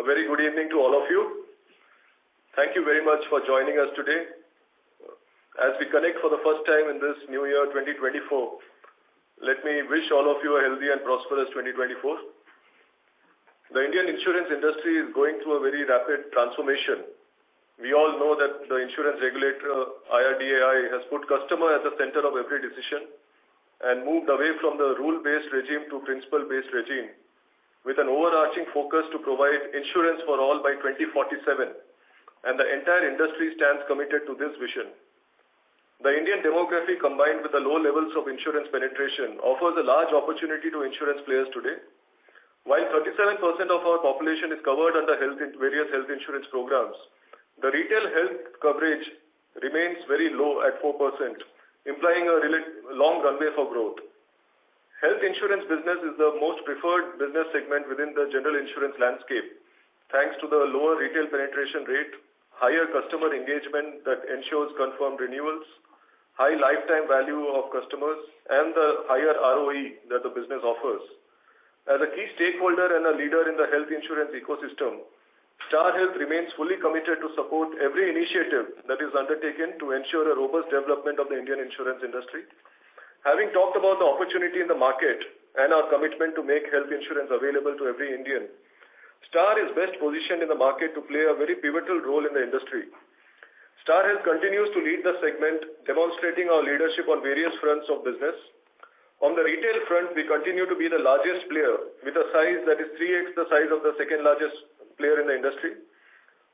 very good evening to all of you. Thank you very much for joining us today. As we connect for the first time in this new year 2024, let me wish all of you a healthy and prosperous 2024. The Indian insurance industry is going through a very rapid transformation. We all know that the insurance regulator IRDAI has put customer at the center of every decision and moved away from the rule-based regime to principle-based regime, with an overarching focus to provide insurance for all by 2047, and the entire industry stands committed to this vision. The Indian demography, combined with the low levels of insurance penetration, offers a large opportunity to insurance players today. While 37% of our population is covered under various health insurance programs, the retail health coverage remains very low at 4%, implying a long runway for growth. Health insurance business is the most preferred business segment within the general insurance landscape, thanks to the lower retail penetration rate, higher customer engagement that ensures confirmed renewals, high lifetime value of customers, and the higher ROE that the business offers. As a key stakeholder and a leader in the health insurance ecosystem, Star Health remains fully committed to support every initiative that is undertaken to ensure a robust development of the Indian insurance industry. Having talked about the opportunity in the market and our commitment to make health insurance available to every Indian, Star is best positioned in the market to play a very pivotal role in the industry. Star Health continues to lead the segment, demonstrating our leadership on various fronts of business. On the retail front, we continue to be the largest player with a size that is 3x the size of the second largest player in the industry.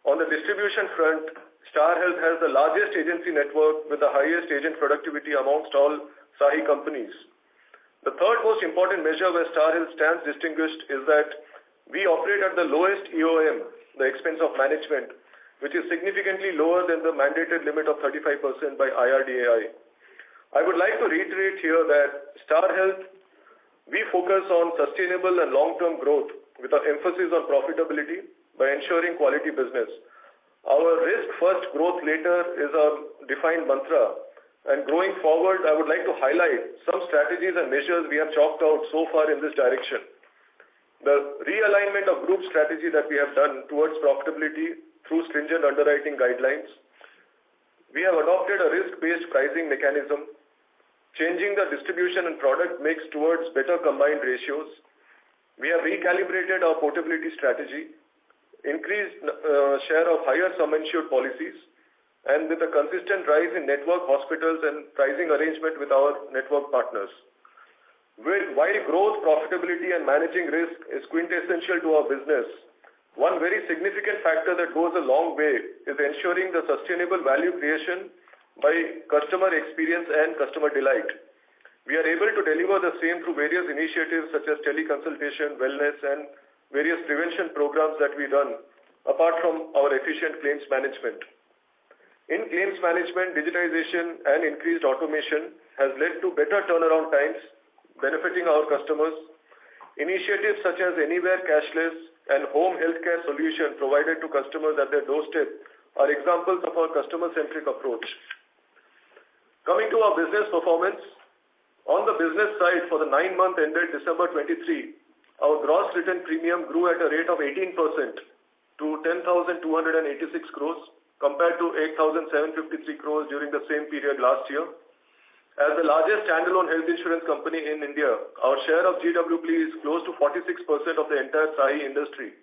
On the distribution front, Star Health has the largest agency network with the highest agent productivity amongst all SAHI companies. The third most important measure where Star Health stands distinguished is that we operate at the lowest EOM, the expense of management, which is significantly lower than the mandated limit of 35% by IRDAI. I would like to reiterate here that Star Health, we focus on sustainable and long-term growth with an emphasis on profitability by ensuring quality business. Our risk first, growth later is our defined mantra. And going forward, I would like to highlight some strategies and measures we have chalked out so far in this direction. The realignment of group strategy that we have done towards profitability through stringent underwriting guidelines. We have adopted a risk-based pricing mechanism, changing the distribution and product mix towards better combined ratios. We have recalibrated our portability strategy, increased share of higher sum insured policies, and with a consistent rise in network hospitals and pricing arrangement with our network partners. While growth, profitability, and managing risk is quintessential to our business, one very significant factor that goes a long way is ensuring the sustainable value creation by customer experience and customer delight. We are able to deliver the same through various initiatives such as teleconsultation, wellness, and various prevention programs that we run, apart from our efficient claims management. In claims management, digitization and increased automation has led to better turnaround times, benefiting our customers. Initiatives such as Anywhere Cashless and Home Healthcare Solution provided to customers at their doorstep are examples of our customer-centric approach. Coming to our business performance, on the business side for the 9-month ended December 23, our gross written premium grew at a rate of 18% to 10,286 crores, compared to 8,753 crores during the same period last year. As the largest standalone health insurance company in India, our share of GWP is close to 46% of the entire SAHI industry.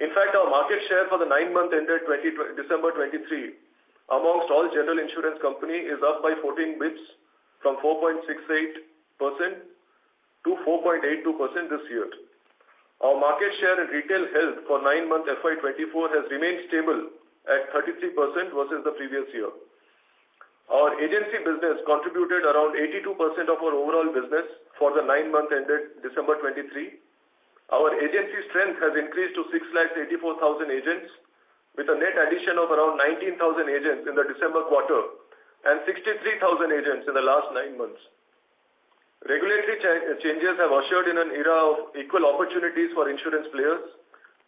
In fact, our market share for the 9-month ended December 23 amongst all general insurance company is up by 14 bps from 4.68% to 4.82% this year. Our market share in retail health for 9-month FY24 has remained stable at 33% versus the previous year. Our agency business contributed around 82% of our overall business for the 9-month ended December 23. Our agency strength has increased to 684,000 agents with a net addition of around 19,000 agents in the December quarter and 63,000 agents in the last 9 months. Regulatory changes have ushered in an era of equal opportunities for insurance players.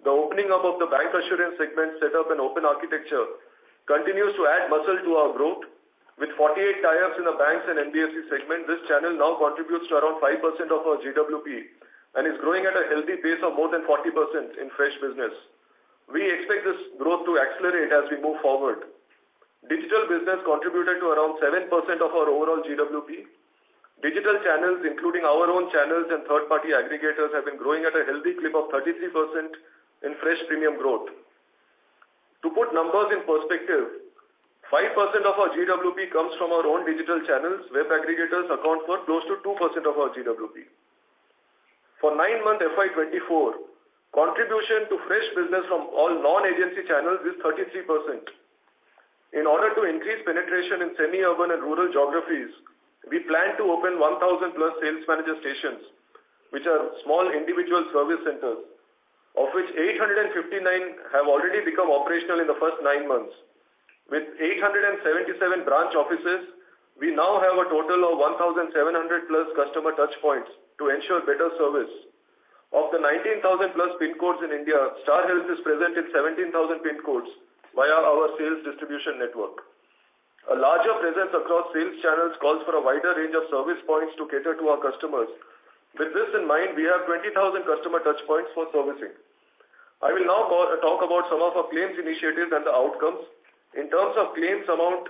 The opening up of the bank assurance segment set up an open architecture continues to add muscle to our growth. With 48 tie-ups in the banks and NBFC segment, this channel now contributes to around 5% of our GWP and is growing at a healthy pace of more than 40% in fresh business. We expect this growth to accelerate as we move forward. Digital business contributed to around 7% of our overall GWP. Digital channels, including our own channels and third-party aggregators, have been growing at a healthy clip of 33% in fresh premium growth. To put numbers in perspective, 5% of our GWP comes from our own digital channels. Web aggregators account for close to 2% of our GWP. For 9-month FY24, contribution to fresh business from all non-agency channels is 33%. In order to increase penetration in semi-urban and rural geographies, we plan to open 1,000 plus sales manager stations, which are small individual service centers, of which 859 have already become operational in the first 9 months. With 877 branch offices, we now have a total of 1,700 plus customer touch points to ensure better service. Of the 19,000 plus pin codes in India, Star Health is present in 17,000 pin codes via our sales distribution network. A larger presence across sales channels calls for a wider range of service points to cater to our customers. With this in mind, we have 20,000 customer touch points for servicing. I will now talk about some of our claims initiatives and the outcomes. In terms of claims amount,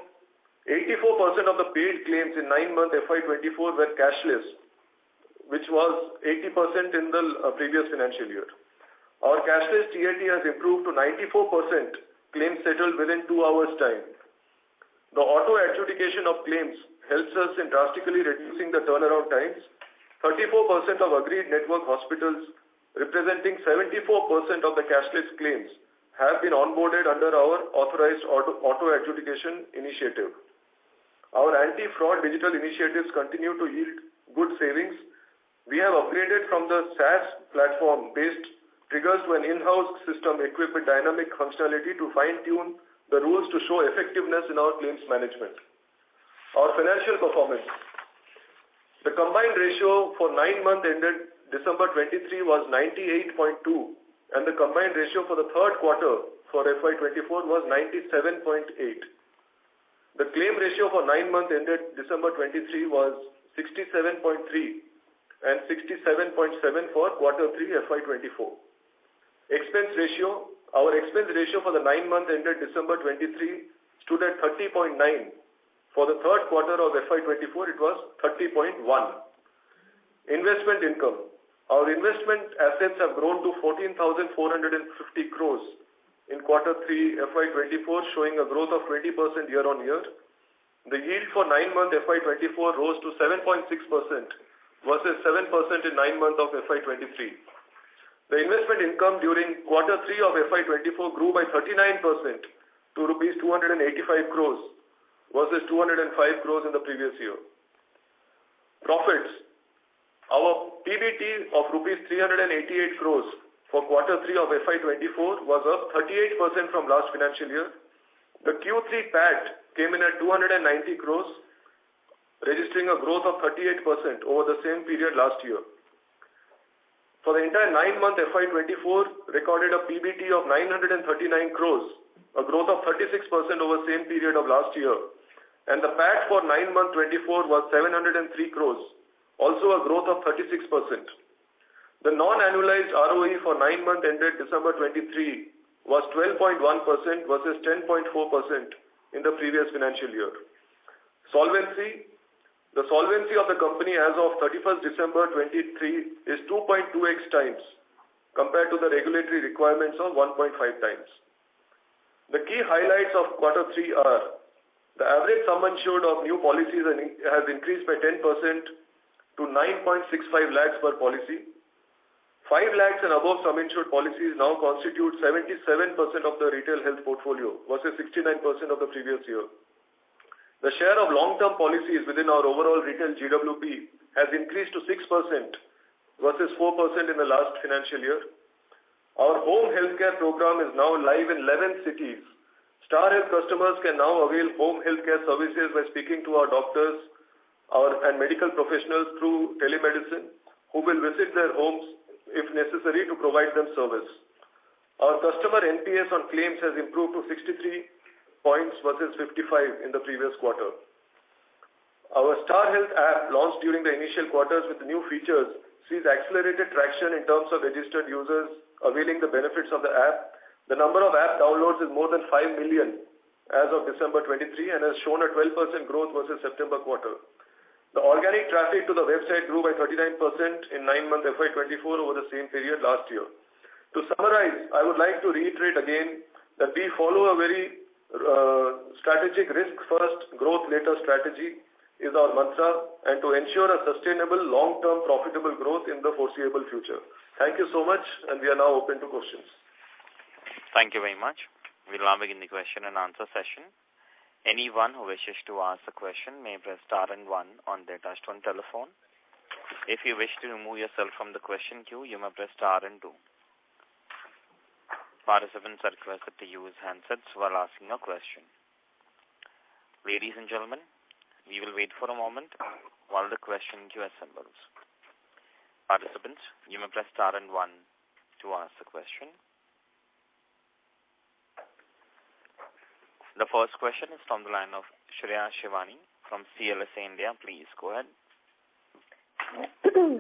84% of the paid claims in 9-month FY24 were cashless, which was 80% in the previous financial year. Our cashless TAT has improved to 94% claims settled within 2 hours' time. The auto adjudication of claims helps us in drastically reducing the turnaround times. 34% of agreed network hospitals, representing 74% of the cashless claims, have been onboarded under our authorized auto adjudication initiative. Our anti-fraud digital initiatives continue to yield good savings. We have upgraded from the SaaS platform-based triggers to an in-house system equipped with dynamic functionality to fine-tune the rules to show effectiveness in our claims management. Our financial performance. The combined ratio for 9-month ended December 23 was 98.2, and the combined ratio for the third quarter for FY24 was 97.8. The claim ratio for 9-month ended December 23 was 67.3 and 67.7 for quarter 3 FY24. Expense ratio. Our expense ratio for the 9-month ended December 23 stood at 30.9. For the third quarter of FY24, it was 30.1. Investment income. Our investment assets have grown to 14,450 crores in quarter 3 FY24, showing a growth of 20% year-on-year. The yield for 9-month FY24 rose to 7.6% versus 7% in 9 months of FY23. The investment income during quarter 3 of FY24 grew by 39% to rupees 285 crores versus 205 crores in the previous year. Profits. Our PBT of rupees 388 crores for quarter 3 of FY24 was up 38% from last financial year. The Q3 PAT came in at 290 crores, registering a growth of 38% over the same period last year. For the entire 9-month FY24, recorded a PBT of 939 crores, a growth of 36% over same period of last year. And the PAT for 9-month 24 was 703 crores, also a growth of 36%. The non-annualized ROE for 9-month ended December 23 was 12.1% versus 10.4% in the previous financial year. Solvency. The solvency of the company as of 31st December 23 is 2.2x times compared to the regulatory requirements of 1.5 times. The key highlights of quarter 3 are: the average sum insured of new policies has increased by 10% to 9.65 lakhs per policy. 5 lakhs and above sum insured policies now constitute 77% of the retail health portfolio versus 69% of the previous year. The share of long-term policies within our overall retail GWP has increased to 6% versus 4% in the last financial year. Our home healthcare program is now live in 11 cities. Star Health customers can now avail home healthcare services by speaking to our doctors and medical professionals through telemedicine, who will visit their homes if necessary to provide them service. Our customer NPS on claims has improved to 63 points versus 55 in the previous quarter. Our Star Health app, launched during the initial quarters with new features, sees accelerated traction in terms of registered users availing the benefits of the app. The number of app downloads is more than 5 million as of December 23 and has shown a 12% growth versus September quarter. The organic traffic to the website grew by 39% in 9-month FY24 over the same period last year. To summarize, I would like to reiterate again that we follow a very strategic risk first, growth later strategy is our mantra, and to ensure a sustainable long-term profitable growth in the foreseeable future. Thank you so much, and we are now open to questions. Thank you very much. We'll now begin the question and answer session. Anyone who wishes to ask a question may press star and 1 on their touchtone telephone. If you wish to remove yourself from the question queue, you may press star and 2. Participants are requested to use handsets while asking a question. Ladies and gentlemen, we will wait for a moment while the question queue assembles. Participants, you may press star and 1 to ask the question. The first question is from the line of Shreya Shivani from CLSA India. Please go ahead.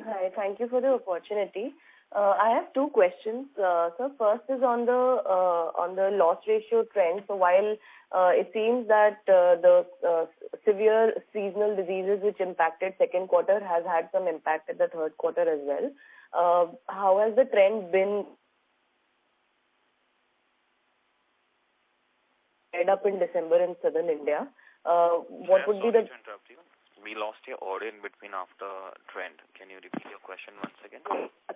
Hi, thank you for the opportunity. I have two questions. So first is on the loss ratio trend. So while it seems that the severe seasonal diseases which impacted second quarter has had some impact at the third quarter as well, how has the trend been up in December in southern India? What would be the... To interrupt you. We lost your audio in between after trend. Can you repeat your question once again?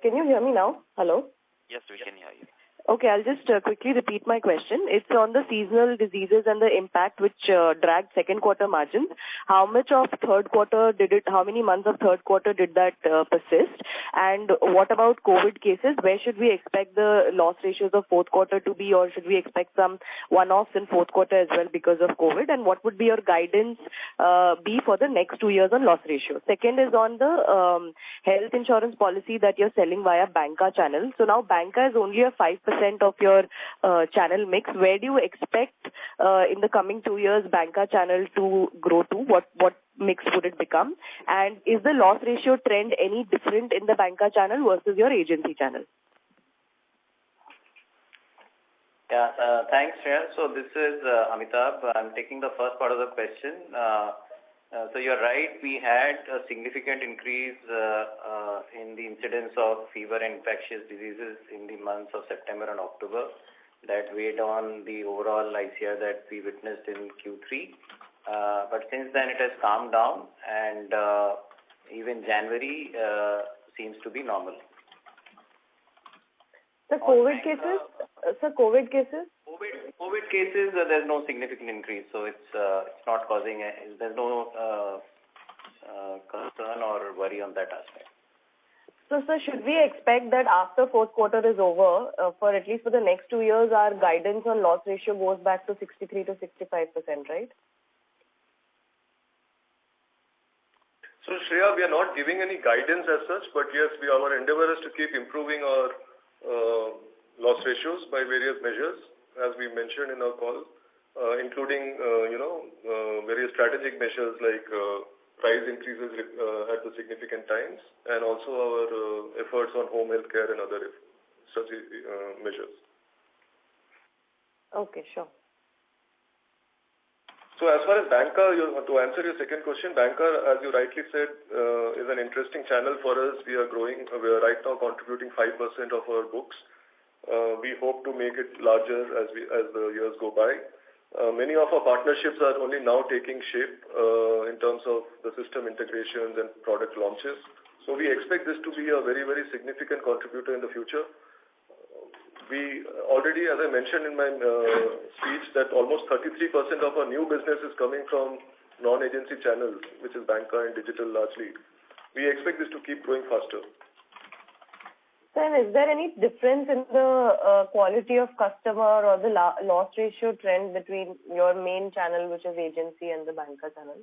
Can you hear me now? Hello? Yes, we can hear you. Okay, I'll just quickly repeat my question. It's on the seasonal diseases and the impact which dragged second quarter margins. How much of third quarter how many months of third quarter did that persist? And what about COVID cases? Where should we expect the loss ratios of fourth quarter to be, or should we expect some one-offs in fourth quarter as well because of COVID? And what would be your guidance be for the next 2 years on loss ratio? Second is on the health insurance policy that you're selling via banca channel. So now banca is only a 5% of your channel mix. Where do you expect in the coming 2 years banca channel to grow to? What mix would it become? And is the loss ratio trend any different in the banca channel versus your agency channel? Yeah, thanks, Shreya. So this is Amitabh. I'm taking the first part of the question. So you're right, we had a significant increase in the incidence of fever and infectious diseases in the months of September and October. That weighed on the overall ICR that we witnessed in Q3. But since then it has calmed down, and even January seems to be normal. The COVID cases? COVID cases, there's no significant increase, so it's not causing there's no concern or worry on that aspect. So, sir, should we expect that after fourth quarter is over, for at least for the next 2 years, our guidance on loss ratio goes back to 63 to 65%, right? So, Shreya, we are not giving any guidance as such, but yes, our endeavor is to keep improving our loss ratios by various measures, as we mentioned in our call, including, various strategic measures like price increases at the significant times, and also our efforts on home health care and other such measures. Okay, sure. So as far as banca, to answer your second question, banca, as you rightly said, is an interesting channel for us. We are growing. We are right now contributing 5% of our books. We hope to make it larger as the years go by. Many of our partnerships are only now taking shape in terms of the system integrations and product launches. So we expect this to be a very, very significant contributor in the future. We already, as I mentioned in my speech, that almost 33% of our new business is coming from non-agency channels, which is banca and digital largely. We expect this to keep growing faster. Sir, is there any difference in the quality of customer or the loss ratio trend between your main channel, which is agency, and the banca channel?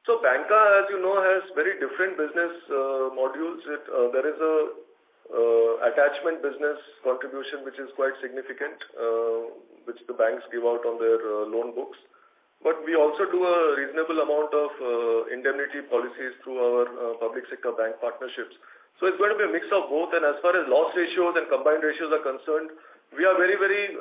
So banca, as you know, has very different business modules. There is a attachment business contribution which is quite significant, which the banks give out on their loan books. But we also do a reasonable amount of indemnity policies through our public sector bank partnerships. So it's going to be a mix of both. And as far as loss ratios and combined ratios are concerned, we are very, very,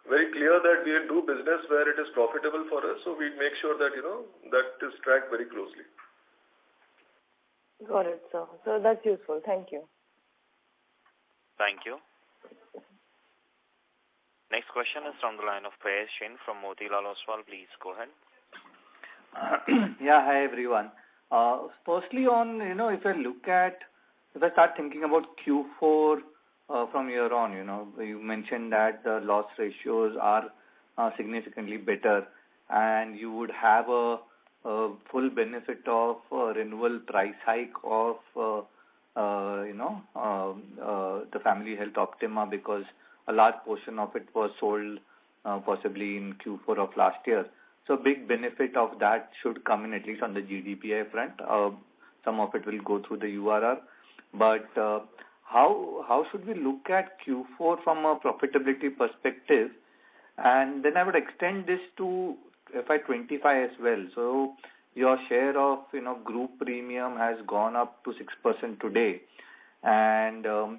very clear that we will do business where it is profitable for us. So we make sure that, that is tracked very closely. Got it, sir. So that's useful. Thank you. Thank you. Next question is from the line of Prayesh Jain from Motilal Oswal. Please go ahead. Yeah, hi everyone. Firstly on, if I start thinking about Q4 from here on, you mentioned that the loss ratios are significantly better and you would have a full benefit of renewal price hike of, the Family Health Optima, because a large portion of it was sold possibly in Q4 of last year. So a big benefit of that should come in, at least on the GDPI front. Some of it will go through the URR. But how should we look at Q4 from a profitability perspective? And then I would extend this to FY25 as well. So your share of group premium has gone up to 6% today, and the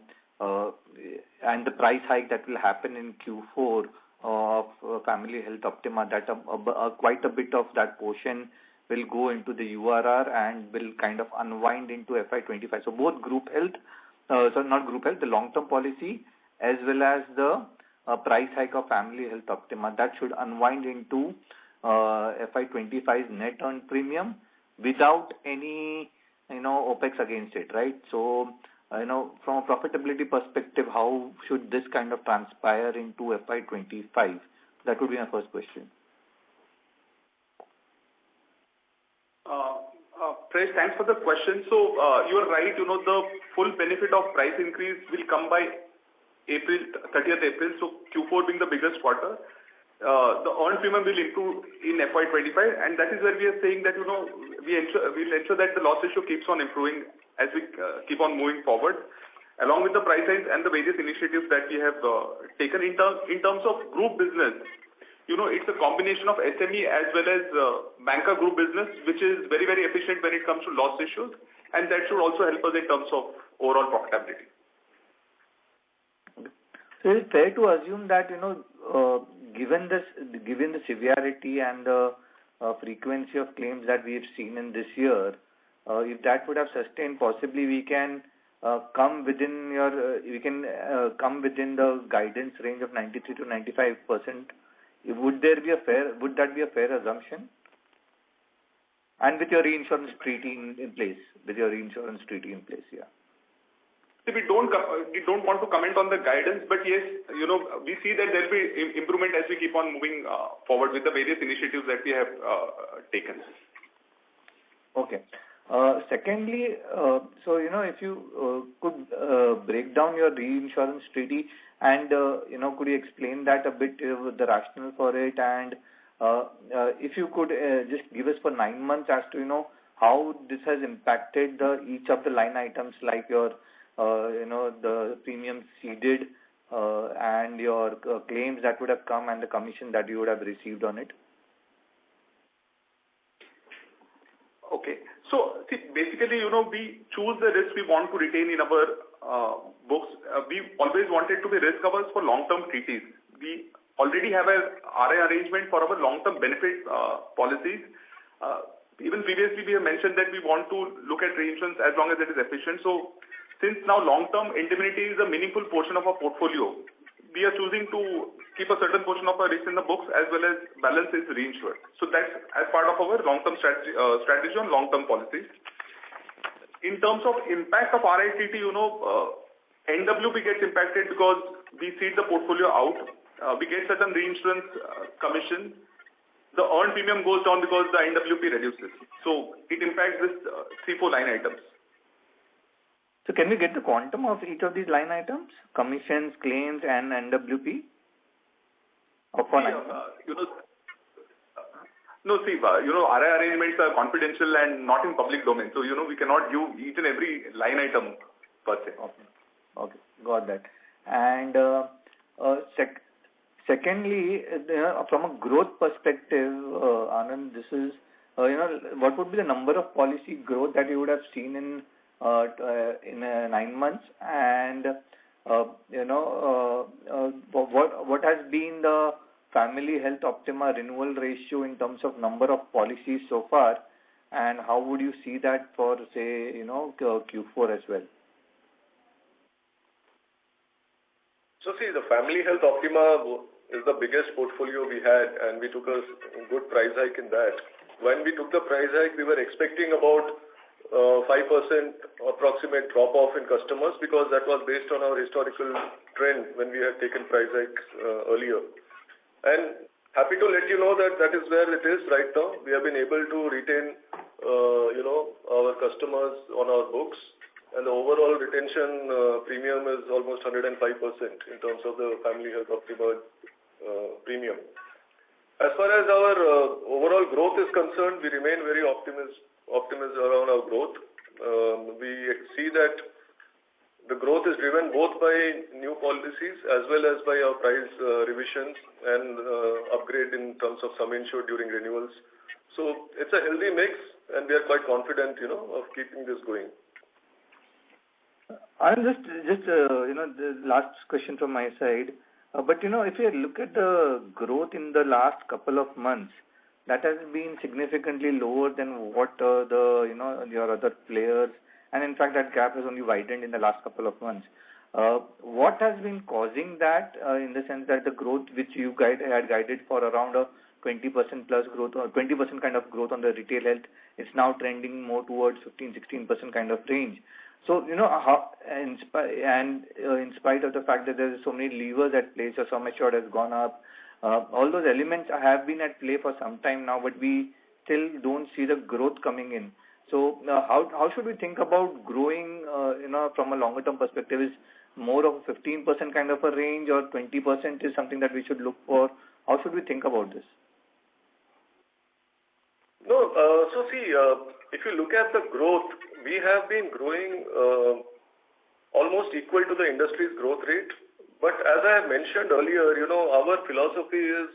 price hike that will happen in Q4 of Family Health Optima, that quite a bit of that portion will go into the URR and will kind of unwind into FY25. So both group health, the long-term policy, as well as the price hike of Family Health Optima, that should unwind into FY25's net earned premium without any OPEX against it, right? So from a profitability perspective, how should this kind of transpire into FY25? That would be my first question. Prayesh, thanks for the question. So you are right. The full benefit of price increase will come by 30th April. So Q4 being the biggest quarter, the earned premium will improve in FY25, and that is where we are saying that we'll ensure that the loss ratio keeps on improving as we keep on moving forward, along with the price hikes and the various initiatives that we have taken in terms of group business. It's a combination of SME as well as banker group business, which is very, very efficient when it comes to loss ratios, and that should also help us in terms of overall profitability. So is it fair to assume that, given the severity and the frequency of claims that we have seen in this year, if that would have sustained, possibly we can come within the guidance range of 93 to 95%. Would that be a fair assumption? And with your reinsurance treaty in place, yeah. We don't want to comment on the guidance, but yes, we see that there will be improvement as we keep on moving forward with the various initiatives that we have taken. Okay. Secondly, so if you could break down your reinsurance treaty and could you explain that a bit, the rationale for it, and if you could just give us for 9 months as to how this has impacted each of the line items, like your the premiums ceded and your claims that would have come and the commission that you would have received on it. Okay. So see, basically, we choose the risk we want to retain in our books. We always wanted to be risk covers for long-term treaties. We already have a RA arrangement for our long-term benefit policies. Even previously, we have mentioned that we want to look at reinsurance as long as it is efficient. So since now long-term indemnity is a meaningful portion of our portfolio, we are choosing to keep a certain portion of our risk in the books as well as balance is reinsured. So that's as part of our long-term strategy on long-term policies. In terms of impact of RITT, NWP gets impacted because we cede the portfolio out. We get certain reinsurance commission. The earned premium goes down because the NWP reduces. So it impacts this 3-4 line items. So can we get the quantum of each of these line items? Commissions, claims, and NWP? No, see, RI arrangements are confidential and not in public domain. So, we cannot give each and every line item per se. Okay, got that. And secondly, from a growth perspective, Anand, this is, what would be the number of policy growth that you would have seen in in 9 months? And what has been the Family Health Optima renewal ratio in terms of number of policies so far, and how would you see that for, say, Q4 as well? So see, the Family Health Optima is the biggest portfolio we had, and we took a good price hike in that. When we took the price hike, we were expecting about 5% approximate drop-off in customers, because that was based on our historical trend when we had taken price hikes earlier. And happy to let you know that that is where it is right now. We have been able to retain, our customers on our books, and the overall retention premium is almost 105% in terms of the Family Health Optima premium. As far as our overall growth is concerned, we remain very optimistic around our growth. We see that the growth is driven both by new policies as well as by our price revisions and upgrade in terms of sum insured during renewals. So it's a healthy mix, and we are quite confident, of keeping this going. I'm just the last question from my side. But if you look at the growth in the last couple of months, that has been significantly lower than what your other players, and in fact that gap has only widened in the last couple of months. What has been causing that, in the sense that the growth which you had guided for around a 20% plus growth or 20% kind of growth on the retail health, is now trending more towards 15-16% kind of range. So, in spite of the fact that there is so many levers at play, so sum assured has gone up, all those elements have been at play for some time now, but we still don't see the growth coming in. So, how should we think about growing, from a longer term perspective? Is more of a 15% kind of a range, or 20% is something that we should look for? How should we think about this? No, so see, if you look at the growth, we have been growing almost equal to the industry's growth rate. But as I have mentioned earlier, our philosophy is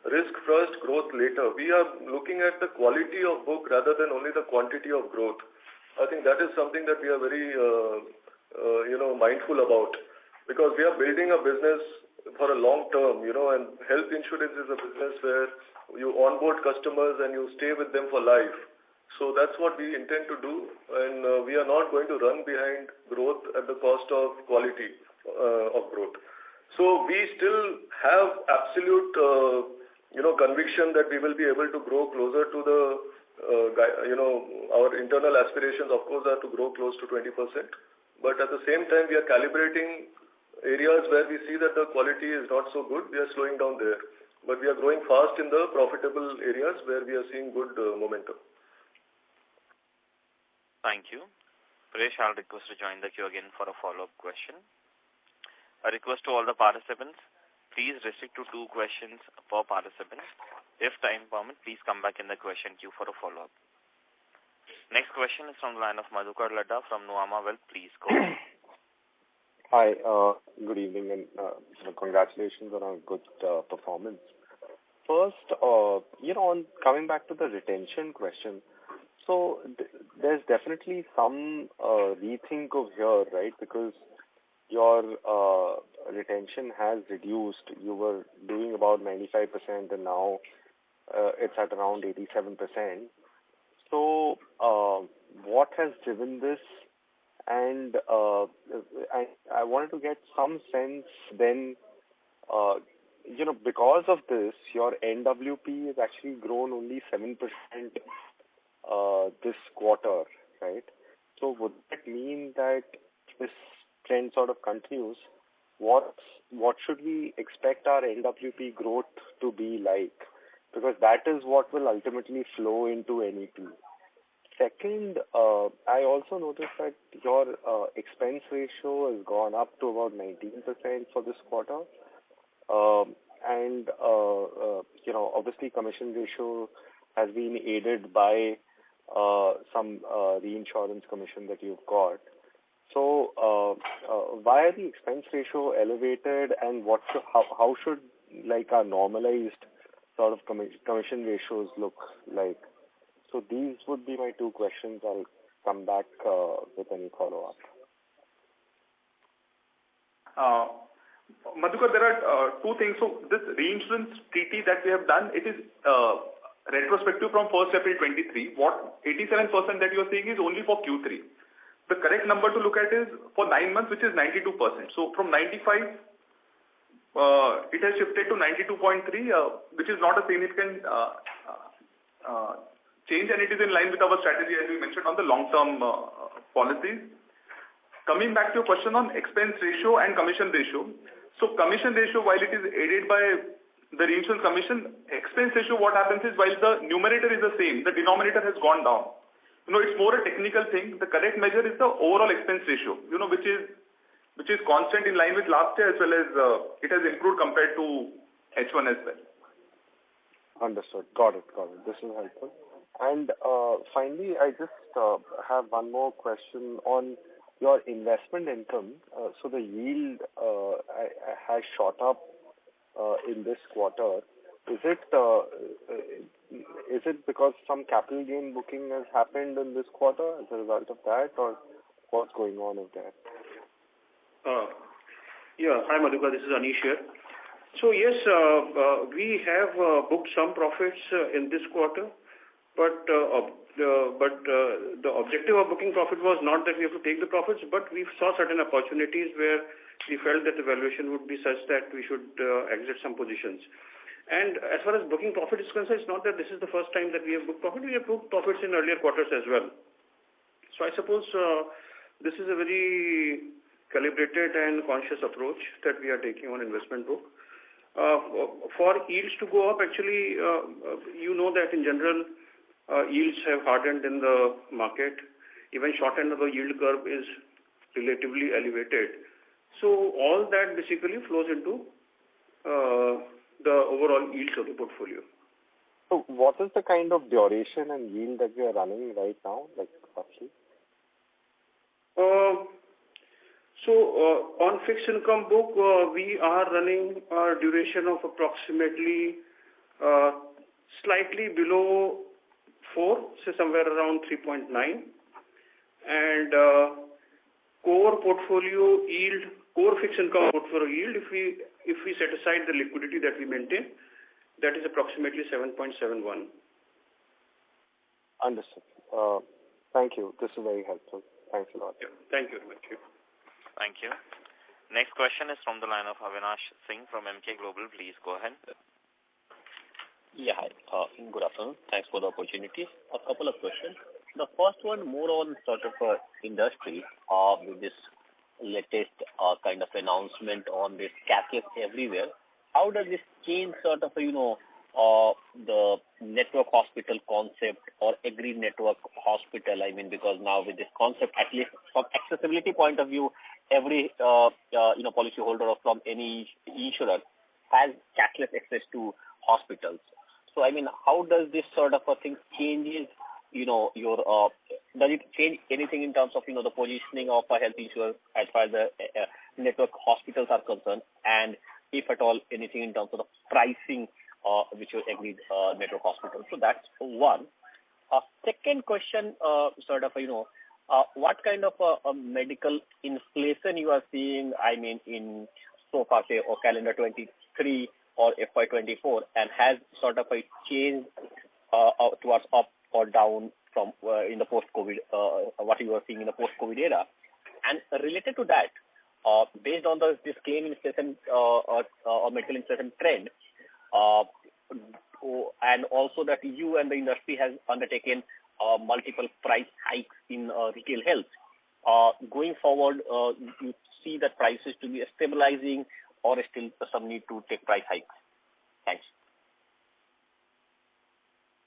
risk first, growth later. We are looking at the quality of book rather than only the quantity of growth. I think that is something that we are very, mindful about, because we are building a business for a long term, and health insurance is a business where you onboard customers and you stay with them for life. So that's what we intend to do, and we are not going to run behind growth at the cost of quality of growth. So we still have absolute, conviction that we will be able to grow closer to the, our internal aspirations, of course, are to grow close to 20%. But at the same time, we are calibrating areas where we see that the quality is not so good. We are slowing down there. But we are growing fast in the profitable areas where we are seeing good momentum. Thank you. Paresh, I'll request to join the queue again for a follow-up question. A request to all the participants, please restrict to 2 questions per participant. If time permits, please come back in the question queue for a follow-up. Next question is from the line of Madhukar Ladha from Nuvama Wealth. Please go ahead. Hi, good evening, and congratulations on a good performance. First, on coming back to the retention question, so there's definitely some rethink of here, right? Because your retention has reduced. You were doing about 95%, and now it's at around 87%. So, what has driven this? And I wanted to get some sense then, because of this, your NWP has actually grown only 7% this quarter, right? So would that mean that this trend sort of continues? What should we expect our NWP growth to be like? Because that is what will ultimately flow into NEP. Second, I also noticed that your expense ratio has gone up to about 19% for this quarter. And obviously commission ratio has been aided by some reinsurance commission that you've got. So, why are the expense ratio elevated, and how should our normalized sort of commission ratios look like? So these would be my 2 questions. I'll come back with any follow-up. Madhukar, there are two things. So this reinsurance treaty that we have done, it is retrospective from 1st April 23. What 87% that you are saying is only for Q3. The correct number to look at is for 9 months, which is 92%. So from 95, it has shifted to 92.3, which is not a significant change, and it is in line with our strategy, as we mentioned, on the long-term policies. Coming back to your question on expense ratio and commission ratio. So commission ratio, while it is aided by the reinsurance commission, expense ratio, what happens is while the numerator is the same, the denominator has gone down. It's more a technical thing. The correct measure is the overall expense ratio, which is constant in line with last year, as well as it has improved compared to H1 as well. Understood. Got it. This is helpful. And finally, I just have one more question on your investment income. So the yield has shot up in this quarter. Is it because some capital gain booking has happened in this quarter as a result of that, or what's going on with that? Hi Madhukar, this is Anish here. So yes, we have booked some profits in this quarter, but the objective of booking profit was not that we have to take the profits, but we saw certain opportunities where we felt that the valuation would be such that we should exit some positions. And as far as booking profit is concerned, it's not that this is the first time that we have booked profit. We have booked profits in earlier quarters as well. So I suppose this is a very calibrated and conscious approach that we are taking on investment book. For yields to go up, actually, that in general, yields have hardened in the market. Even short end of the yield curve is relatively elevated. So all that basically flows into the overall yields of the portfolio. So what is the kind of duration and yield that we are running right now, like roughly? On fixed income book, we are running a duration of approximately slightly below 4, so somewhere around 3.9. And core portfolio yield, core fixed income portfolio yield, if we set aside the liquidity that we maintain, that is approximately 7.71. Understood. Thank you. This is very helpful. Thanks a lot. Yeah. Thank you very much. Thank you. Next question is from the line of Avinash Singh from Emkay Global. Please go ahead. Yeah, hi. Good afternoon. Thanks for the opportunity. A couple of questions. The first one more on sort of industry with this latest kind of announcement on this cashless everywhere. How does this change sort of, the network hospital concept or agreed network hospital? I mean, because now with this concept, at least from accessibility point of view, every, policyholder or from any insurer has cashless access to hospitals. So, I mean, how does this sort of a thing changes, does it change anything in terms of, the positioning of a health insurer as far as the network hospitals are concerned? And if at all, anything in terms of the pricing which you agreed network hospitals. So that's one. Second question, what kind of a medical inflation you are seeing, I mean, in so far, say, or calendar 23 or FY24, and has sort of a change towards up or down from in the post-COVID, what you are seeing in the post-COVID era? And related to that, based on this claim inflation or medical inflation trend, and also that you and the industry has undertaken multiple price hikes in retail health. Going forward, you see that prices to be stabilizing or still some need to take price hikes? Thanks.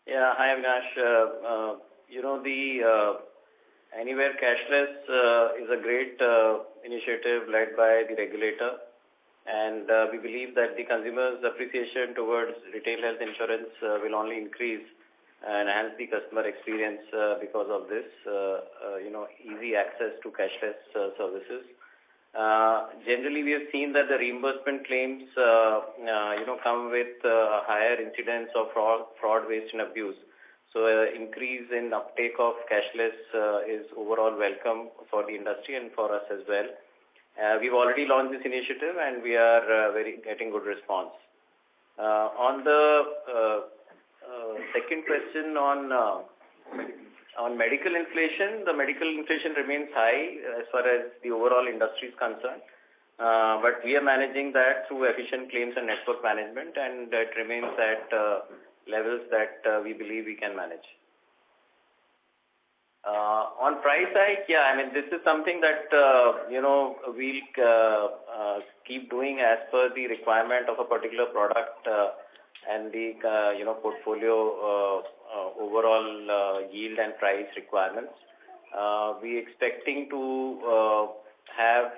Yeah, hi Avinash. The Anywhere Cashless is a great initiative led by the regulator, and we believe that the consumers' appreciation towards retail health insurance will only increase and enhance the customer experience because of this, easy access to cashless services. Generally, we have seen that the reimbursement claims, come with a higher incidence of fraud, waste, and abuse. So increase in uptake of cashless is overall welcome for the industry and for us as well. We've already launched this initiative and we are getting good response. On the second question on medical inflation, the medical inflation remains high as far as the overall industry is concerned. But we are managing that through efficient claims and network management, and it remains at levels that we believe we can manage. On price hike, this is something that we'll keep doing as per the requirement of a particular product and the portfolio overall yield and price requirements. We expecting to have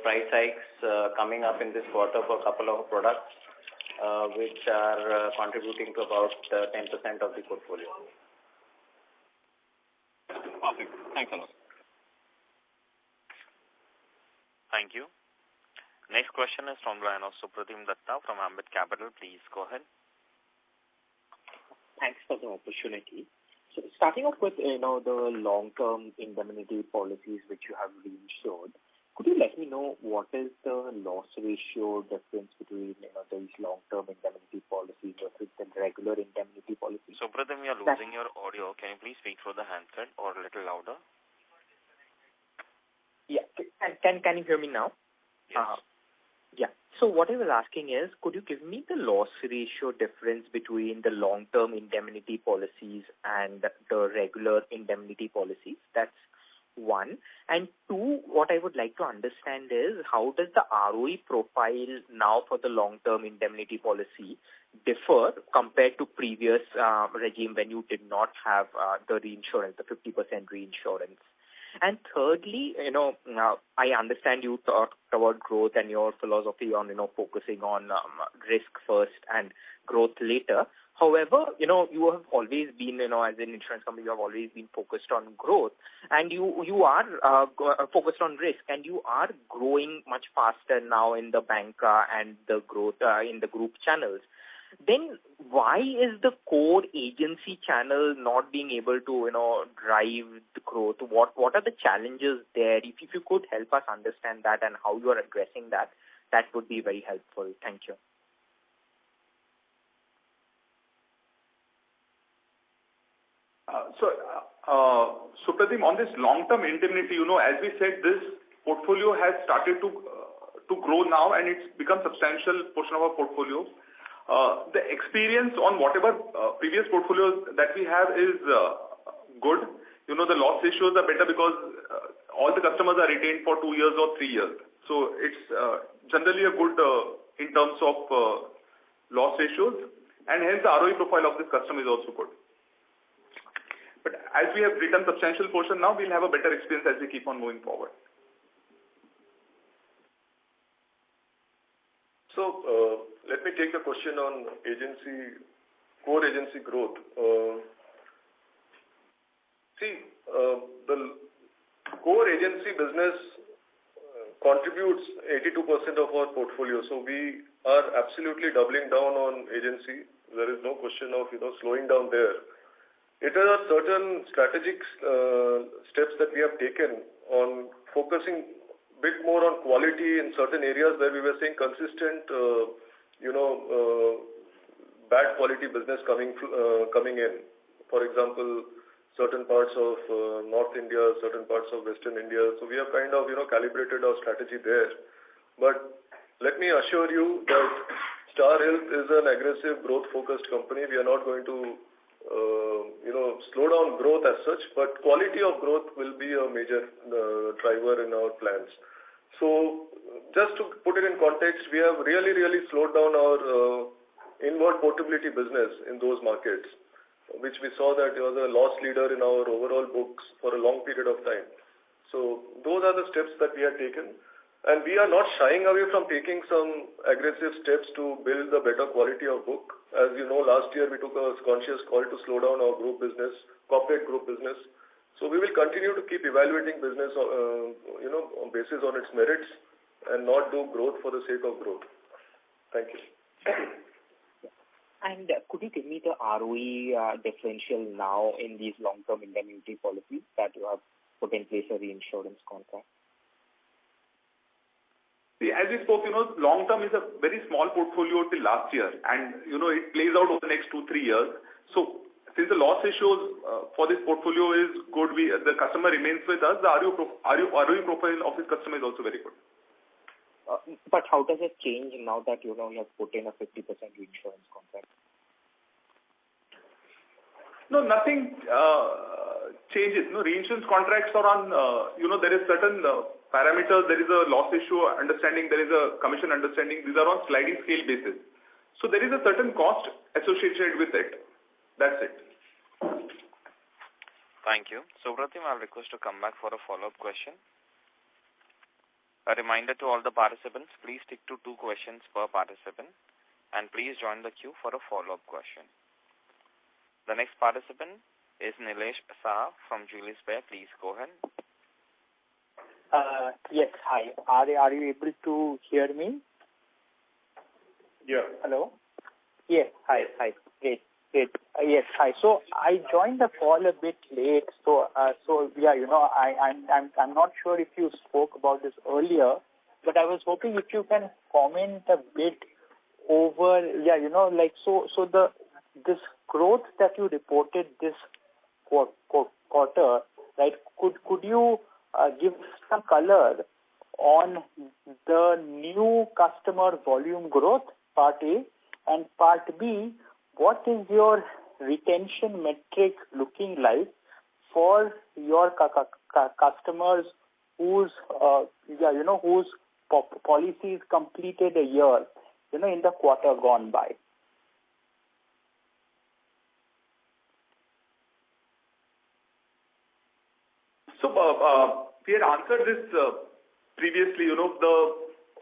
price hikes coming up in this quarter for a couple of products which are contributing to about 10% of the portfolio. Perfect. Thanks a lot. Thank you. Next question is from the line of Supratim Datta from Ambit Capital. Please go ahead. Thanks for the opportunity. So starting off with the long-term indemnity policies which you have reinsured, could you let me know what is the loss ratio difference between these long-term indemnity policies versus the regular indemnity policies? Supratim, you're losing your audio. Can you please speak through the handset or a little louder? Yeah. Can you hear me now? Yes. Yeah. So what I was asking is, could you give me the loss ratio difference between the long-term indemnity policies and the regular indemnity policies? That's one. And two, what I would like to understand is, how does the ROE profile now for the long-term indemnity policy differ compared to previous regime when you did not have the reinsurance, the 50% reinsurance? And thirdly, I understand you talked about growth and your philosophy on, focusing on risk first and growth later. However, you have always been, as an insurance company, you have always been focused on growth, and you are focused on risk, and you are growing much faster now in the bank and the growth in the group channels. Then why is the core agency channel not being able to, drive the growth? What are the challenges there? If you could help us understand that and how you are addressing that, that would be very helpful. Thank you. Supratim, on this long-term indemnity, as we said, this portfolio has started to grow now, and it's become substantial portion of our portfolio. The experience on whatever previous portfolios that we have is good. The loss ratios are better because all the customers are retained for 2 years or 3 years. So it's generally a good in terms of loss ratios, and hence the ROE profile of this customer is also good. But as we have written substantial portion now, we'll have a better experience as we keep on moving forward. So let me take the question on core agency growth. The core agency business contributes 82% of our portfolio. So we are absolutely doubling down on agency. There is no question of slowing down there. It are certain strategic steps that we have taken on focusing a bit more on quality in certain areas where we were seeing consistent, bad quality business coming in. For example, certain parts of North India, certain parts of Western India. So we have kind of, calibrated our strategy there. But let me assure you that Star Health is an aggressive growth-focused company. We are not going to slow down growth as such, but quality of growth will be a major driver in our plans. So just to put it in context, we have really, really slowed down our inward portability business in those markets, which we saw that it was a loss leader in our overall books for a long period of time. So those are the steps that we have taken. And we are not shying away from taking some aggressive steps to build a better quality of book. As you know, last year we took a conscious call to slow down our group business, corporate group business. So we will continue to keep evaluating business, on basis on its merits and not do growth for the sake of growth. Thank you. And could you give me the ROE differential now in these long-term indemnity policies that you have put in place a reinsurance contract? See, as we spoke, long term is a very small portfolio till last year, and it plays out over the next 2-3 years. So since the loss ratios for this portfolio is good, the customer remains with us. The ROE profile of this customer is also very good. But how does it change now that you have put in a 50% reinsurance contract? No, nothing changes. No, reinsurance contracts are on, there is certain parameters. There is a loss ratio understanding. There is a commission understanding. These are on sliding scale basis. So there is a certain cost associated with it. That's it. Thank you. Supratim, I'll request to come back for a follow-up question. A reminder to all the participants, please stick to 2 questions per participant, and please join the queue for a follow-up question. The next participant is Nilesh Saha from Julius Baer. Please go ahead. Yes, hi. Are you able to hear me? Yeah. Hello? Yes, hi. Great. Yes, hi. So I joined the call a bit late. So yeah, I'm not sure if you spoke about this earlier, but I was hoping if you can comment a bit over, this growth that you reported this quarter, right? Could you give some color on the new customer volume growth, part A, and part B? What is your retention metric looking like for your customers whose policies completed a year, in the quarter gone by? So we had answered this previously.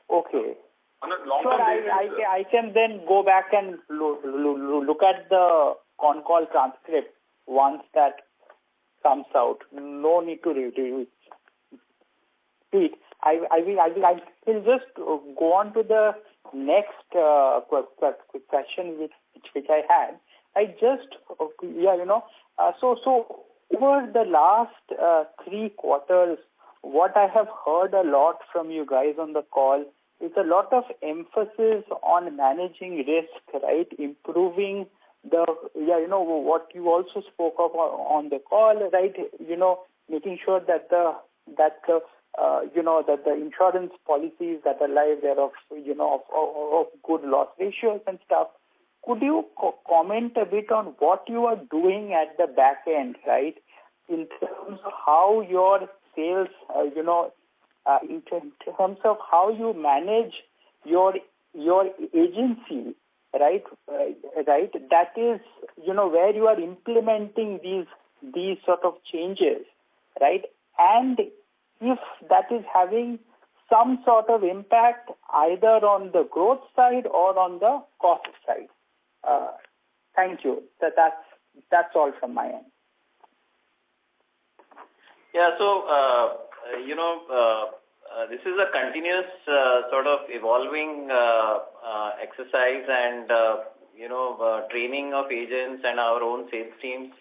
Okay. On a long-term basis. I can then go back and look at the concall transcript once that comes out. No need to read it. I will just go on to the next question which I had. So over the last 3 quarters, what I have heard a lot from you guys on the call is a lot of emphasis on managing risk, right? Improving what you also spoke of on the call, right? Making sure that the insurance policies that are live there of good loss ratios and stuff. Could you comment a bit on what you are doing at the back end, right? In terms of how your sales, in terms of how you manage your agency, right? That is, where you are implementing these sort of changes, right? And if that is having some sort of impact either on the growth side or on the cost side. Thank you. That's all from my end. Yeah. So, this is a continuous sort of evolving exercise, and training of agents and our own sales teams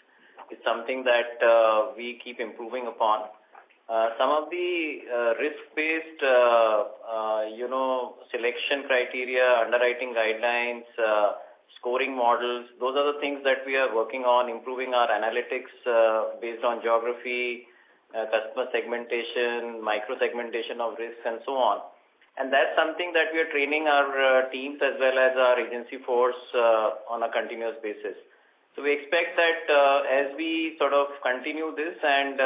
is something that we keep improving upon. Some of the risk-based, selection criteria, underwriting guidelines, scoring models, those are the things that we are working on, improving our analytics based on geography, customer segmentation, micro-segmentation of risks, and so on. And that's something that we are training our teams as well as our agency force on a continuous basis. So we expect that as we sort of continue this and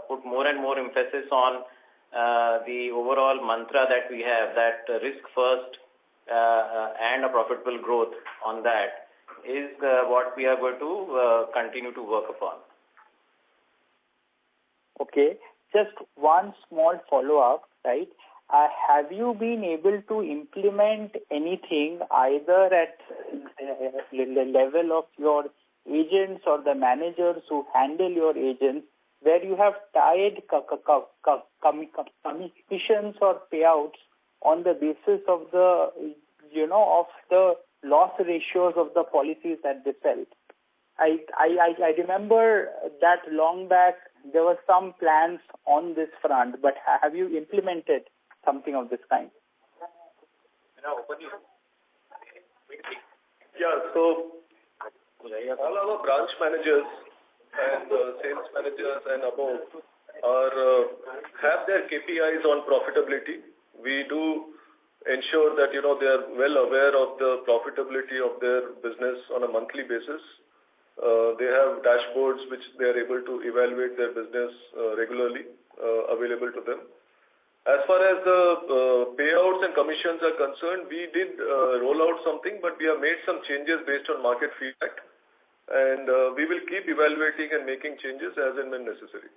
put more and more emphasis on the overall mantra that we have, that risk first and a profitable growth on that is what we are going to continue to work upon. Okay. Just one small follow-up, right? Have you been able to implement anything either at the level of your agents or the managers who handle your agents where you have tied commissions or payouts on the basis of the loss ratios of the policies that they sell. I remember that long back there were some plans on this front, but have you implemented something of this kind? Yeah, so all our branch managers and sales managers and above have their KPIs on profitability. We do ensure that they are well aware of the profitability of their business on a monthly basis. They have dashboards which they are able to evaluate their business regularly available to them. As far as the payouts and commissions are concerned, we did roll out something, but we have made some changes based on market feedback, and we will keep evaluating and making changes as and when necessary.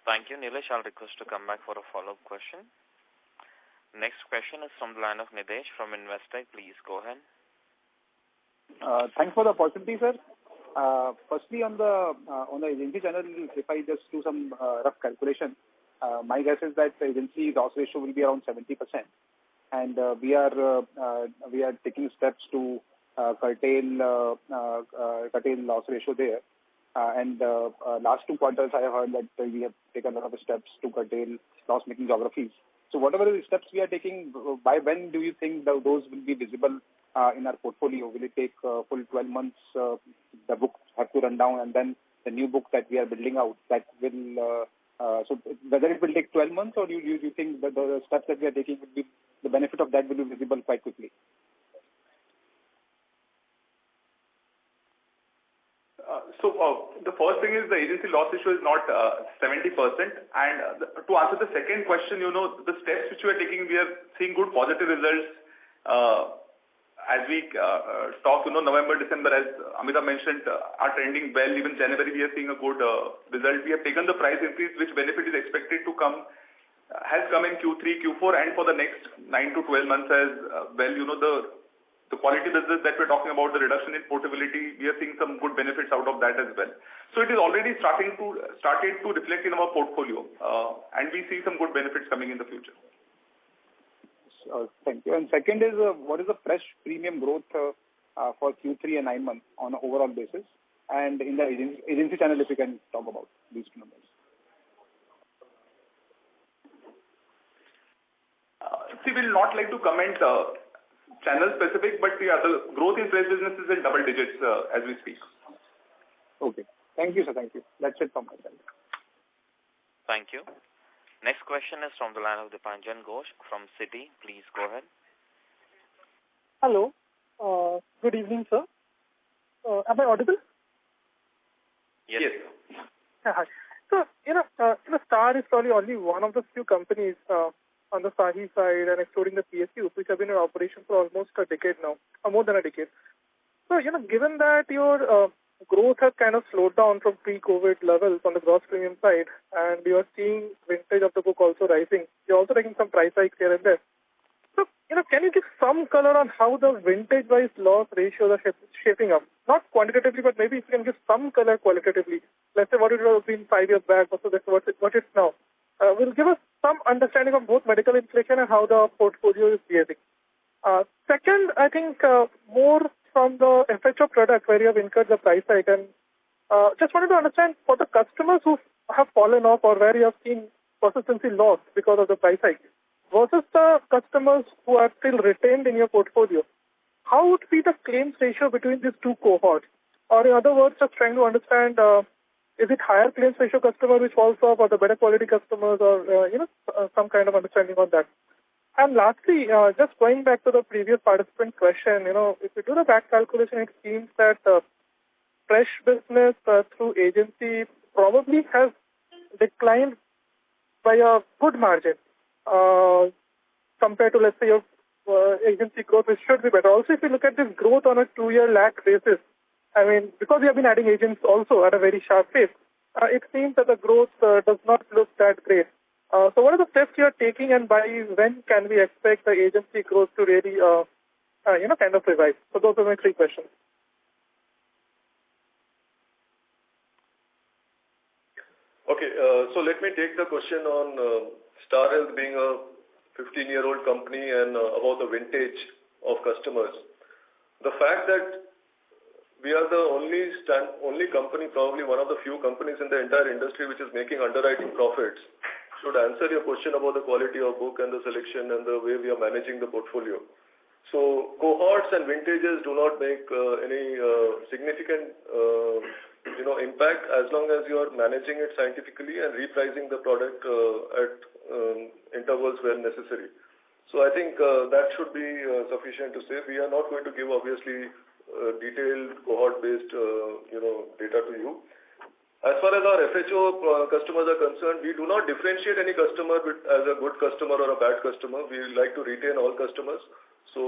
Thank you, Nilesh. I'll request to come back for a follow-up question. Next question is from the line of Nidesh from Investec. Please go ahead. Thanks for the opportunity, sir. Firstly, on the agency channel, if I just do some rough calculation, my guess is that the agency loss ratio will be around 70%, and we are taking steps to curtail loss ratio there. And last 2 quarters, I have heard that we have taken a lot of steps to curtail loss-making geographies. So whatever the steps we are taking, by when do you think those will be visible in our portfolio? Will it take full 12 months? The book have to run down, and then the new book that we are building out, that will. So whether it will take 12 months, or you think that the steps that we are taking will be, the benefit of that will be visible quite quickly? So the first thing is the agency loss ratio is not 70%. And to answer the second question, the steps which we are taking, we are seeing good positive results. As we talk, November, December, as Amitabh mentioned, are trending well. Even January, we are seeing a good result. We have taken the price increase, which benefit is expected to come, has come in Q3, Q4, and for the next 9 to 12 months as well. The quality business that we're talking about, the reduction in portability, we are seeing some good benefits out of that as well. So it is already started to reflect in our portfolio, and we see some good benefits coming in the future. Thank you. And second is, what is the fresh premium growth for Q3 and 9 months on an overall basis? And in the agency channel, if you can talk about these 2 numbers. We will not like to comment channel specific, but the growth in fresh business is in double digits as we speak. Okay. Thank you, sir. Thank you. That's it from my side. Thank you. Next question is from the line of Dipanjan Ghosh from Citi. Please go ahead. Hello. Good evening, sir. Am I audible? Yes. Hi. So, Star is probably only one of the few companies on the SAHI side and excluding the PSUs, which have been in operation for almost a decade now, or more than a decade. So, given that your growth has kind of slowed down from pre-COVID levels on the gross premium side, and you are seeing vintage of the book also rising, you're also taking some price hikes here and there. So, can you give some color on how the vintage-wise loss ratios are shaping up? Not quantitatively, but maybe if you can give some color qualitatively. Let's say what it would have been 5 years back versus what it's now. Will give us some understanding of both medical inflation and how the portfolio is behaving. Second, I think more from the FHO product where you have incurred the price hike, and just wanted to understand for the customers who have fallen off or where you have seen persistency loss because of the price hike versus the customers who are still retained in your portfolio. How would be the claims ratio between these 2 cohorts? Or in other words, just trying to understand, is it higher claims ratio customer which falls off, or the better quality customers, or some kind of understanding on that? And lastly, just going back to the previous participant question, if you do the back calculation, it seems that fresh business through agency probably has declined by a good margin compared to, let's say, your agency growth, which should be better. Also, if you look at this growth on a 2-year lag basis, I mean, because we have been adding agents also at a very sharp pace, it seems that the growth does not look that great. So what are the steps you are taking, and by when can we expect the agency growth to really, kind of revive? So those are my 3 questions. Okay, so let me take the question on Star Health being a 15-year-old company and about the vintage of customers. The fact that we are the only company, probably one of the few companies in the entire industry which is making underwriting profits, should answer your question about the quality of book and the selection and the way we are managing the portfolio. So cohorts and vintages do not make any significant impact as long as you are managing it scientifically and repricing the product at intervals where necessary. So I think that should be sufficient to say. We are not going to give obviously detailed cohort-based data to you. As far as our FHO customers are concerned, we do not differentiate any customer as a good customer or a bad customer. We like to retain all customers. So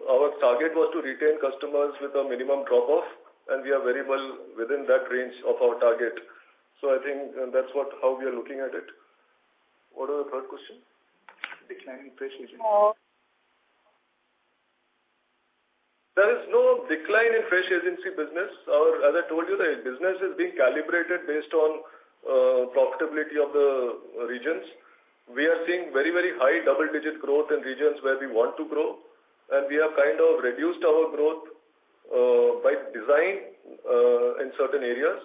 our target was to retain customers with a minimum drop-off, and we are very well within that range of our target. So I think that's how we are looking at it. What was the third question? Declining fresh agency. There is no decline in fresh agency business. As I told you, the business is being calibrated based on profitability of the regions. We are seeing very, very high double-digit growth in regions where we want to grow, and we have kind of reduced our growth by design in certain areas.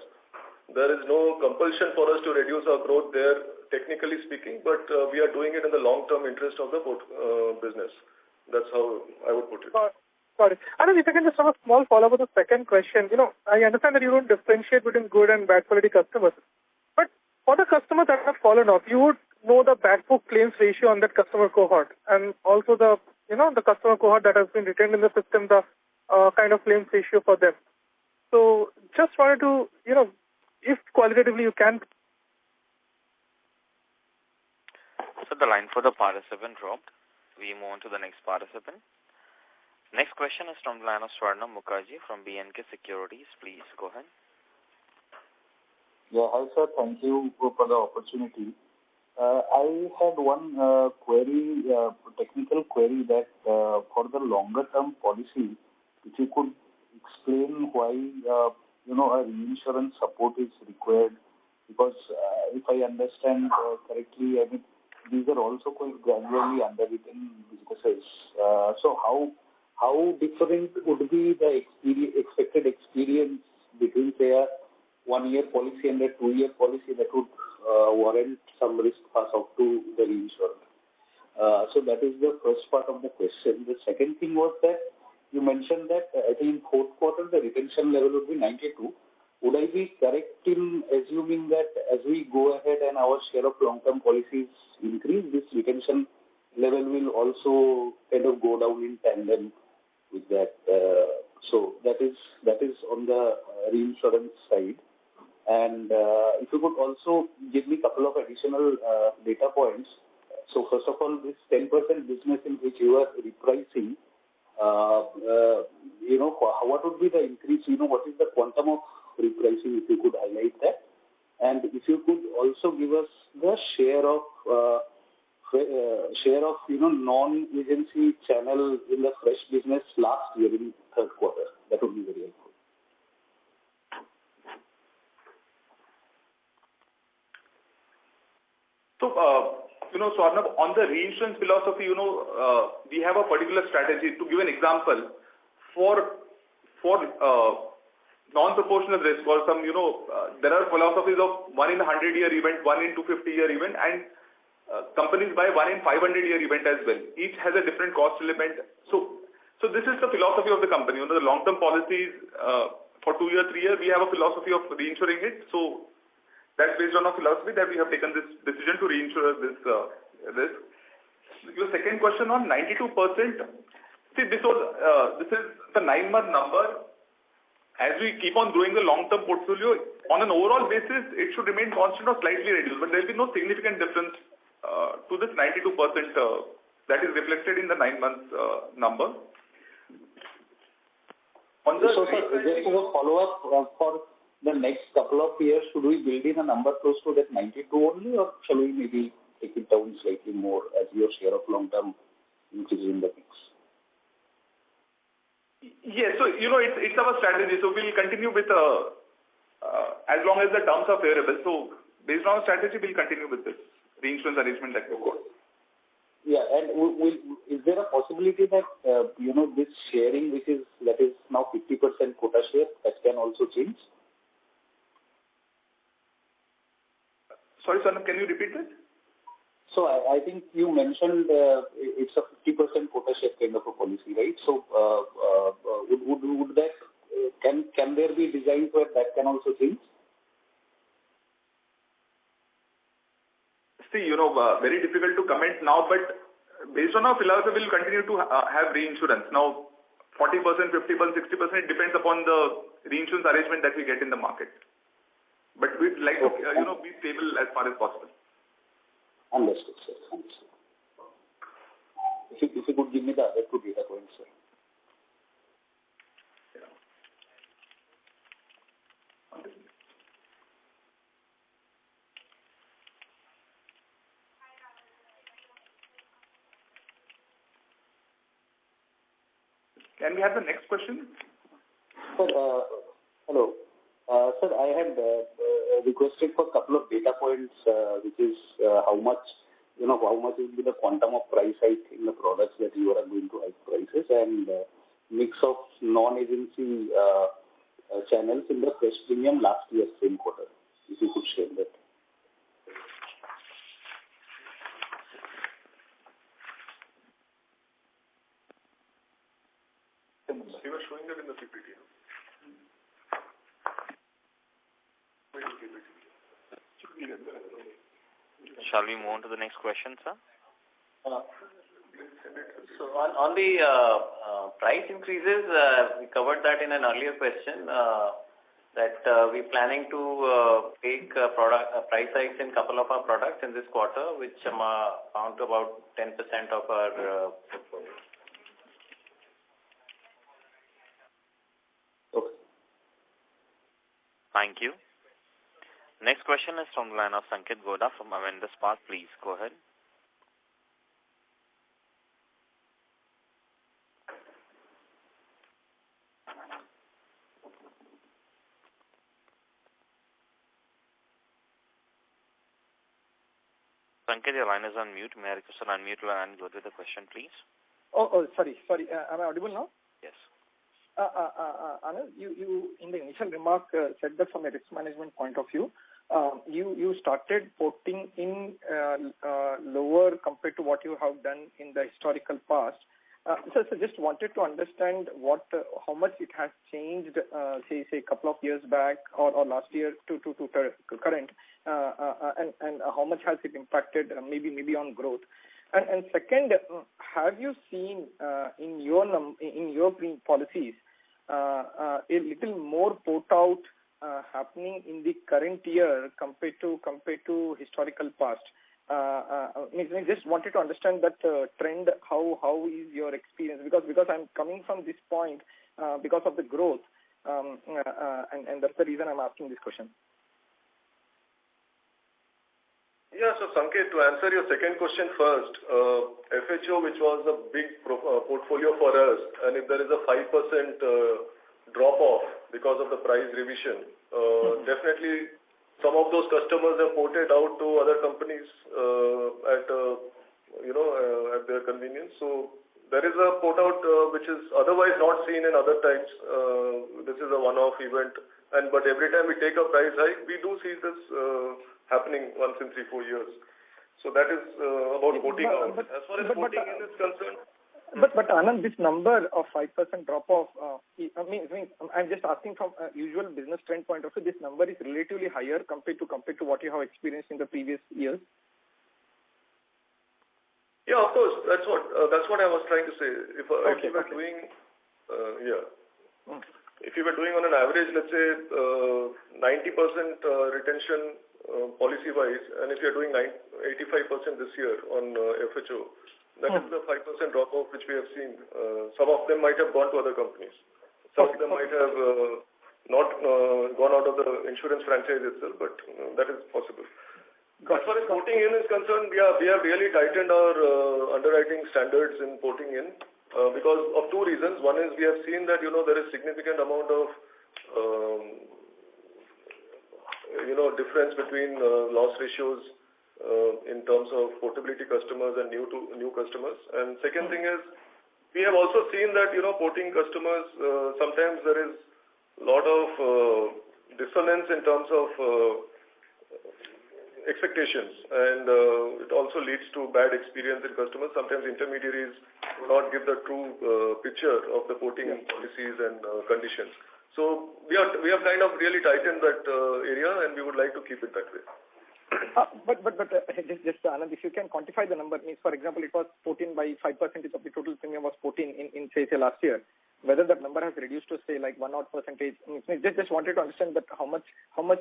There is no compulsion for us to reduce our growth there, technically speaking, but we are doing it in the long-term interest of the business. That's how I would put it. Got it. And if I can just have a small follow-up with the second question. I understand that you don't differentiate between good and bad quality customers. But for the customers that have fallen off, you would know the back book claims ratio on that customer cohort, and also the customer cohort that has been retained in the system, the kind of claims ratio for them. So just wanted to, if qualitatively you can. So the line for the participant dropped. We move on to the next participant. Next question is from the line of Swarna Mukherjee from B&K Securities. Please go ahead. Yeah, hi sir. Thank you for the opportunity. I had one query, technical query that for the longer term policy, if you could explain why a reinsurance support is required, because if I understand correctly, I mean these are also quite gradually underwritten businesses. So how different would be the expected experience between say a 1-year policy and a 2-year policy that would warrant some risk pass out to the reinsurer? So that is the first part of the question. The second thing was that you mentioned that I think in fourth quarter the retention level would be 92. Would I be correct in assuming that as we go ahead and our share of long-term policies increase, this retention level will also kind of go down in tandem with that? So that is on the reinsurance side. And if you could also give me a couple of additional data points. So first of all, this 10% business in which you are repricing, what would be the increase? What is the quantum of repricing, if you could highlight that? And if you could also give us the share of non-agency channel in the fresh business last year in third quarter, that would be very helpful. So, Swarnab, on the reinsurance philosophy, we have a particular strategy. To give an example, for non-proportional risk or some, there are philosophies of 1 in 100-year event, 1 in 250-year event, and companies buy 1 in 500-year event as well. Each has a different cost element. So this is the philosophy of the company. The long-term policies for 2-year, 3-year, we have a philosophy of reinsuring it. So that's based on a philosophy that we have taken this decision to reinsure this risk. Your second question on 92%. See, this is the 9-month number. As we keep on growing the long-term portfolio, on an overall basis, it should remain constant or slightly reduced, but there will be no significant difference to this 92% that is reflected in the 9-month number. On the so, sir, just as a follow-up for the next couple of years, should we build in a number close to that 92 only, or shall we maybe take it down slightly more as your share of long-term increases in the mix? Yes, so it's our strategy. So we'll continue with as long as the terms are favorable. So based on our strategy, we'll continue with this reinsurance arrangement that we've got. Yeah, Is there a possibility that this sharing, that is now 50% quota share, that can also change? Sorry, Sir, can you repeat that? So I think you mentioned it's a 50% quota share kind of a policy, right? So would that can there be designs where that can also change? See, very difficult to comment now, but based on our philosophy, we'll continue to have reinsurance. Now, 40%, 50%, 60%, it depends upon the reinsurance arrangement that we get in the market. But we'd like to, be stable as far as possible. Understood, sir. Understood. If you could give me the other two data points, sir. Can we have the next question? Sir, hello. Sir, I had requested for a couple of data points, which is how much will be the quantum of price hike in the products that you are going to hike prices, and mix of non-agency channels in the fresh premium last year, same quarter. If you could share that. We were showing that in the PPT. Shall we move on to the next question, sir? So on the price increases, we covered that in an earlier question, that we're planning to take price hikes in a couple of our products in this quarter, which amount to about 10% of our portfolio. Okay. Thank you. Next question is from the line of Sanketh Godha from Avendus Spark. Please go ahead. Sanketh, your line is on mute. May I request to unmute and go to the question, please? Sorry. Am I audible now? Yes. Anand, you in the initial remark said that from a risk management point of view, you started porting in lower compared to what you have done in the historical past. So just wanted to understand how much it has changed, say a couple of years back or last year to current, and how much has it impacted maybe on growth. And second, have you seen in your policies a little more port out happening in the current year compared to historical past? I just wanted to understand that trend. How is your experience? Because I'm coming from this point because of the growth, and that's the reason I'm asking this question. Yeah, so Sanket, to answer your second question first, FHO, which was a big portfolio for us, and if there is a 5% drop-off because of the price revision, definitely some of those customers have ported out to other companies at their convenience. So there is a port out which is otherwise not seen in other times. This is a one-off event, but every time we take a price hike, we do see this happening once in 3-4 years. So that is about porting out. As far as porting in is concerned. But Anand, this number of 5% drop-off, I'm just asking from a usual business trend point of view, this number is relatively higher compared to what you have experienced in the previous years. Yeah, of course. That's what I was trying to say. If you were doing, if you were doing on an average, let's say 90% retention policy-wise, and if you're doing 85% this year on FHO, that is the 5% drop-off which we have seen. Some of them might have gone to other companies. Some of them might have not gone out of the insurance franchise itself, but that is possible. As far as porting in is concerned, we have really tightened our underwriting standards in porting in because of two reasons. One is we have seen that there is significant amount of difference between loss ratios in terms of portability customers and new customers. And second thing is, we have also seen that, porting customers, sometimes there is a lot of dissonance in terms of expectations, and it also leads to bad experience in customers. Sometimes intermediaries do not give the true picture of the porting policies and conditions. So we have kind of really tightened that area, and we would like to keep it that way. But just Anand, if you can quantify the number, means for example, it was 14 by 5% of the total premium was 14 in say last year. Whether that number has reduced to say like 1 odd percentage, just wanted to understand that how much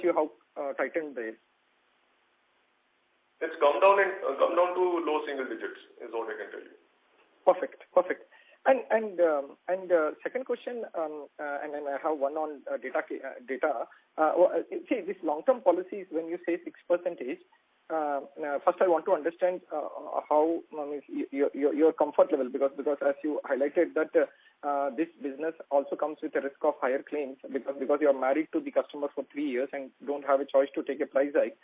you have tightened the. It's come down to low single digits is what I can tell you. Perfect. And second question, and then I have one on data. See, these long-term policies, when you say 6%, first I want to understand how your comfort level, because as you highlighted that this business also comes with a risk of higher claims because you are married to the customer for 3 years and don't have a choice to take a price hike.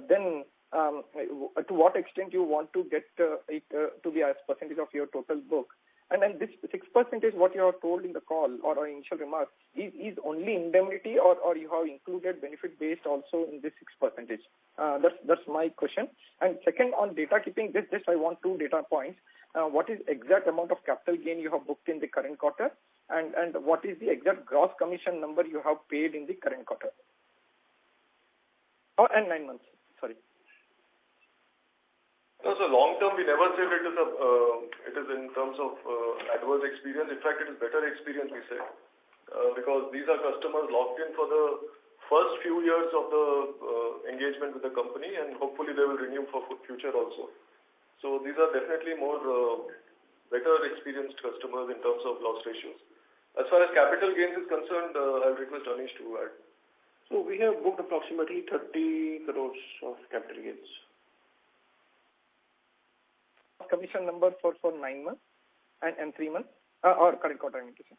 Then to what extent you want to get it to be as percentage of your total book? And then this 6% what you have told in the call or initial remarks is only indemnity or you have included benefit based also in this 6%. That's my question. And second, on data keeping, just I want 2 data points. What is exact amount of capital gain you have booked in the current quarter, and what is the exact gross commission number you have paid in the current quarter? And 9 months. Sorry. No, so long term, we never said it is in terms of adverse experience. In fact, it is better experience, we say, because these are customers locked in for the first few years of the engagement with the company, and hopefully they will renew for future also. So these are definitely more better experienced customers in terms of loss ratios. As far as capital gains is concerned, I'll request Anish to add. So we have booked approximately 30 crores of capital gains. Commission number for 9 months and 3 months or current quarter, I mean to say.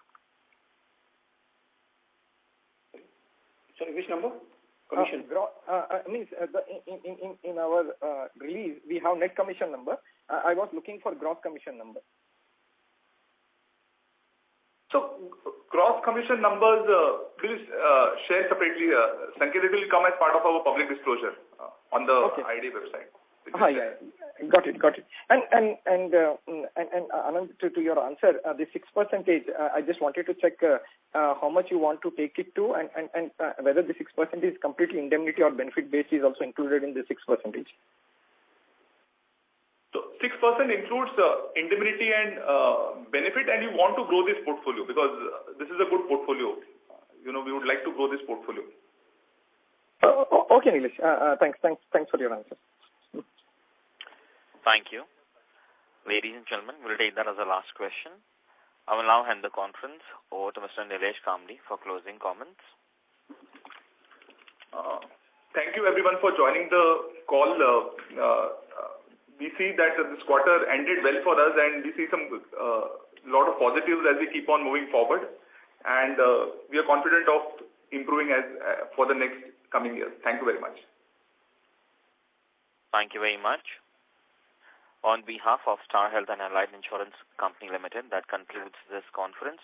Sorry, which number? Commission. Means in our release we have net commission number. I was looking for gross commission number. So gross commission numbers will share separately. Sanket, it will come as part of our public disclosure on the IRDAI website. Yeah, got it. And Anand, to your answer, the 6%, I just wanted to check how much you want to take it to, and whether the 6% is completely indemnity or benefit based is also included in the 6%. So 6% includes indemnity and benefit, and you want to grow this portfolio because this is a good portfolio. We would like to grow this portfolio. Okay, Nilesh. Thanks for your answer. Thank you. Ladies and gentlemen, we'll take that as the last question. I will now hand the conference over to Mr. Nilesh Kambli for closing comments. Thank you everyone for joining the call. We see that this quarter ended well for us, and we see some lot of positives as we keep on moving forward, and we are confident of improving as for the next coming years. Thank you very much. Thank you very much. On behalf of Star Health and Allied Insurance Company Limited, that concludes this conference.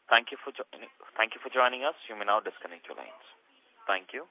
Thank you for joining us. You may now disconnect your lines. Thank you.